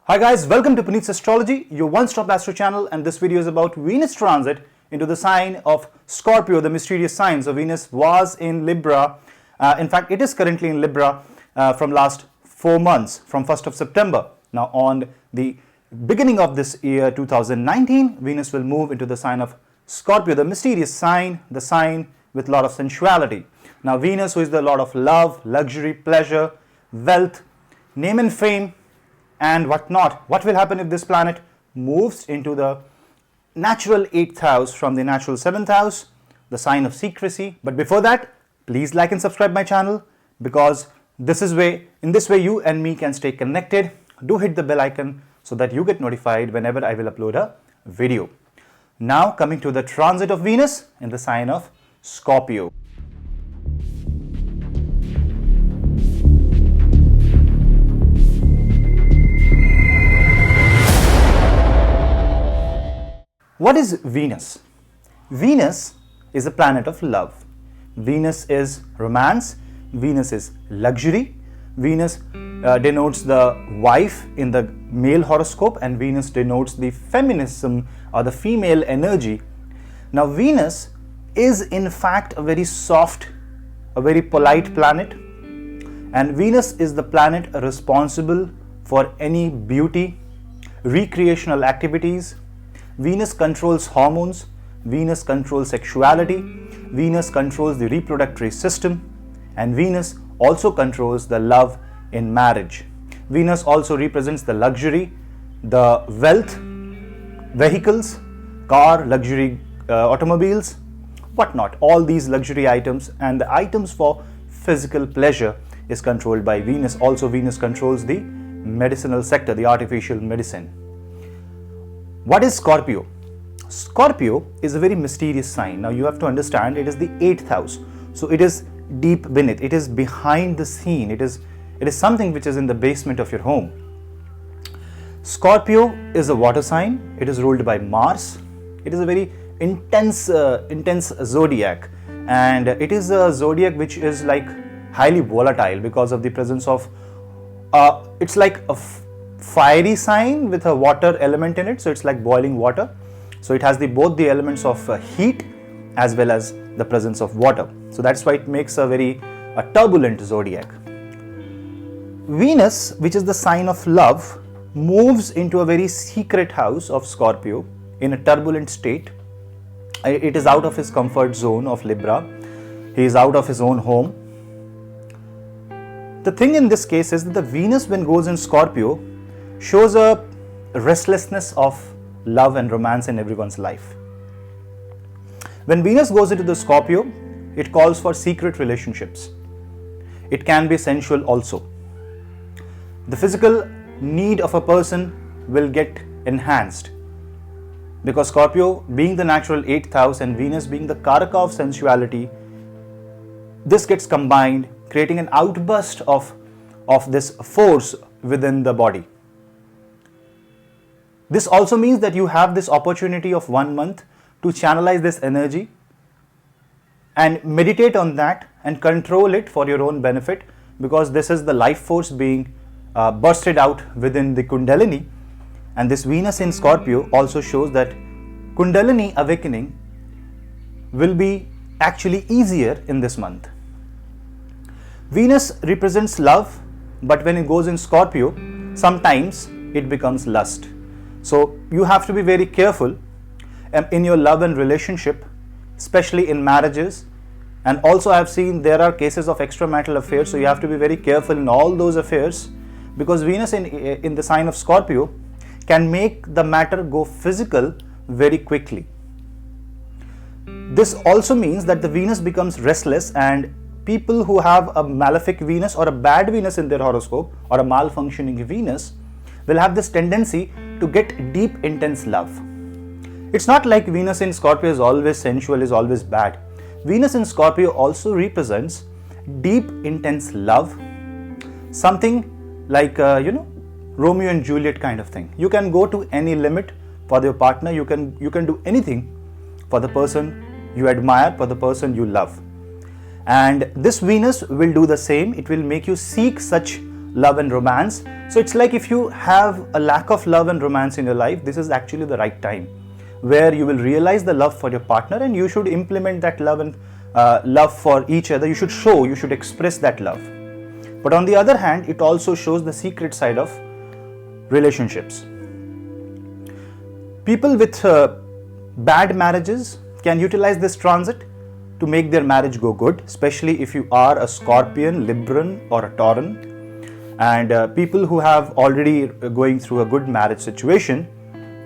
Hi guys, welcome to Punneit's Astrology, your one-stop astro channel, and this video is about Venus transit into the sign of Scorpio, the mysterious sign. So Venus was in Libra. In fact, it is currently in Libra from last 4 months, from 1st of September. Now on the beginning of this year 2019, Venus will move into the sign of Scorpio, the mysterious sign, the sign with a lot of sensuality. Now Venus, who is the lord of love, luxury, pleasure, wealth, name and fame, and whatnot. What will happen if this planet moves into the natural 8th house from the natural 7th house, the sign of secrecy? But before that, please like and subscribe my channel, because in this way you and me can stay connected. Do hit the bell icon so that you get notified whenever I will upload a video. Now coming to the transit of Venus in the sign of Scorpio. What is Venus? Venus is a planet of love. Venus is romance. Venus is luxury. Venus denotes the wife in the male horoscope, and Venus denotes the feminism or the female energy. Now Venus is in fact a very soft, a very polite planet, and Venus is the planet responsible for any beauty, recreational activities. Venus controls hormones, Venus controls sexuality, Venus controls the reproductive system, and Venus also controls the love in marriage. Venus also represents the luxury, the wealth, vehicles, car, luxury automobiles, whatnot. All these luxury items and the items for physical pleasure is controlled by Venus. Also, Venus controls the medicinal sector, the artificial medicine. What is Scorpio? Scorpio is a very mysterious sign. Now you have to understand, it is the 8th house. So it is deep beneath. It is behind the scene. It is something which is in the basement of your home. Scorpio is a water sign. It is ruled by Mars. It is a very intense zodiac, and it is a zodiac which is like highly volatile because of the presence of it's like a fiery sign with a water element in it, so it's like boiling water. So it has both the elements of heat as well as the presence of water. So that's why it makes a very turbulent zodiac. Venus, which is the sign of love, moves into a very secret house of Scorpio in a turbulent state. It is out of his comfort zone of Libra. He is out of his own home. The thing in this case is that the Venus, when goes in Scorpio, shows a restlessness of love and romance in everyone's life. When Venus goes into the Scorpio, it calls for secret relationships. It can be sensual also. The physical need of a person will get enhanced, because Scorpio being the natural 8th house and Venus being the Karaka of sensuality, this gets combined, creating an outburst of this force within the body. This also means that you have this opportunity of 1 month to channelize this energy and meditate on that and control it for your own benefit, because this is the life force being bursted out within the Kundalini. And this Venus in Scorpio also shows that Kundalini awakening will be actually easier in this month. Venus represents love, but when it goes in Scorpio, sometimes it becomes lust. So you have to be very careful in your love and relationship, especially in marriages. And also I have seen there are cases of extramarital affairs, so you have to be very careful in all those affairs, because Venus in the sign of Scorpio can make the matter go physical very quickly. This also means that the Venus becomes restless, and people who have a malefic Venus or a bad Venus in their horoscope, or a malfunctioning Venus, will have this tendency to get deep, intense love. It's not like Venus in Scorpio is always sensual, is always bad. Venus in Scorpio also represents deep, intense love, something like Romeo and Juliet kind of thing. You can go to any limit for your partner. You can do anything for the person you admire, for the person you love. And this Venus will do the same. It will make you seek such love and romance. So it's like if you have a lack of love and romance in your life, this is actually the right time where you will realize the love for your partner, and you should implement that love and love for each other. You should express that love. But on the other hand, it also shows the secret side of relationships. People with bad marriages can utilize this transit to make their marriage go good, especially if you are a Scorpion, Libran or a Tauran. And people who have already going through a good marriage situation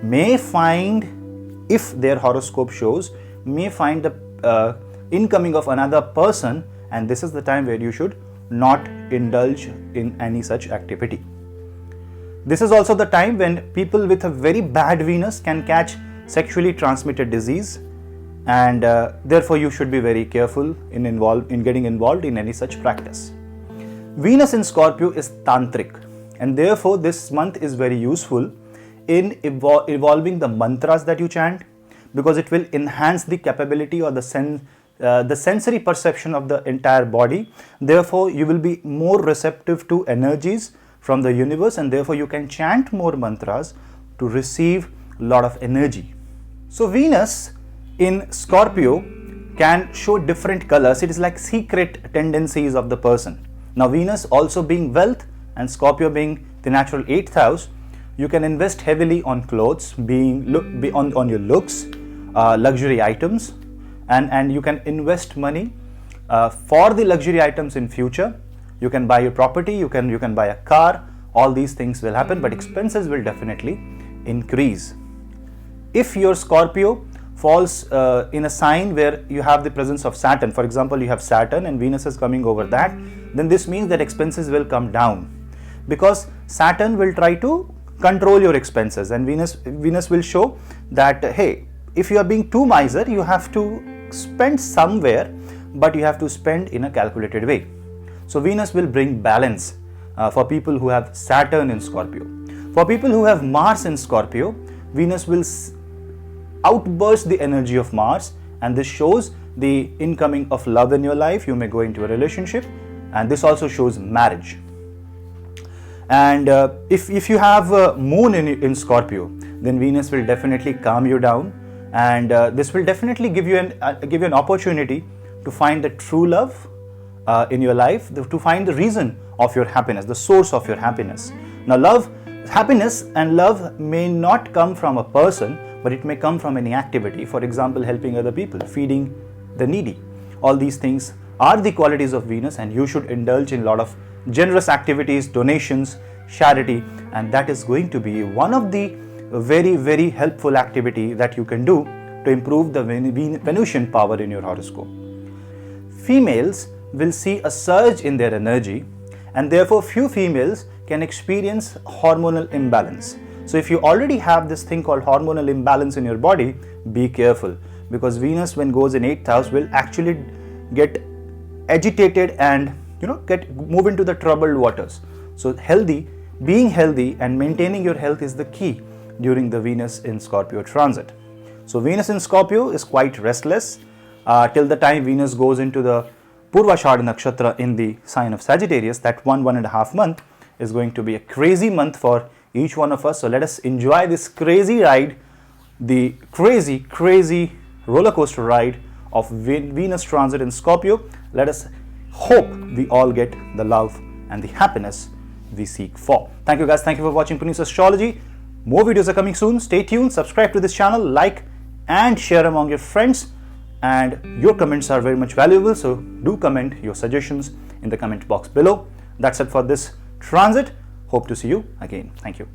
may find, if their horoscope shows, may find the incoming of another person, and this is the time where you should not indulge in any such activity. This is also the time when people with a very bad Venus can catch sexually transmitted disease, and therefore you should be very careful in getting involved in any such practice. Venus in Scorpio is tantric, and therefore this month is very useful in evolving the mantras that you chant, because it will enhance the capability or the sensory perception of the entire body. Therefore you will be more receptive to energies from the universe, and therefore you can chant more mantras to receive a lot of energy. So Venus in Scorpio can show different colors. It is like secret tendencies of the person. Now Venus also being wealth and Scorpio being the natural 8th house, you can invest heavily on clothes, on your looks, luxury items, and you can invest money for the luxury items in future. You can buy a property, you can buy a car. All these things will happen, but expenses will definitely increase. If your Scorpio falls in a sign where you have the presence of Saturn, for example, you have Saturn and Venus is coming over that, then this means that expenses will come down, because Saturn will try to control your expenses, and Venus will show that, hey, if you are being too miser, you have to spend somewhere, but you have to spend in a calculated way. So Venus will bring balance for people who have Saturn in Scorpio. For people who have Mars in Scorpio, Venus will outburst the energy of Mars, and this shows the incoming of love in your life. You may go into a relationship, and this also shows marriage. And if you have Moon in Scorpio, then Venus will definitely calm you down, and this will definitely give you an opportunity to find the true love in your life, to find the reason of your happiness, the source of your happiness. Now happiness and love may not come from a person, but it may come from any activity. For example, helping other people, feeding the needy. All these things are the qualities of Venus, and you should indulge in a lot of generous activities, donations, charity, and that is going to be one of the very, very helpful activity that you can do to improve the Venusian power in your horoscope. Females will see a surge in their energy, and therefore few females can experience hormonal imbalance. So if you already have this thing called hormonal imbalance in your body, be careful, because Venus, when goes in 8th house, will actually get agitated and move into the troubled waters. So being healthy and maintaining your health is the key during the Venus in Scorpio transit. So Venus in Scorpio is quite restless till the time Venus goes into the Purvashada nakshatra in the sign of Sagittarius. That 1.5 month is going to be a crazy month for each one of us. So let us enjoy this crazy ride, the crazy roller coaster ride of Venus transit in Scorpio. Let us hope we all get the love and the happiness we seek for. Thank you guys. Thank you for watching Punneit Astrology. More videos are coming soon. Stay tuned, subscribe to this channel, like and share among your friends. And your comments are very much valuable, so do comment your suggestions in the comment box below. That's it for this transit. Hope to see you again. Thank you.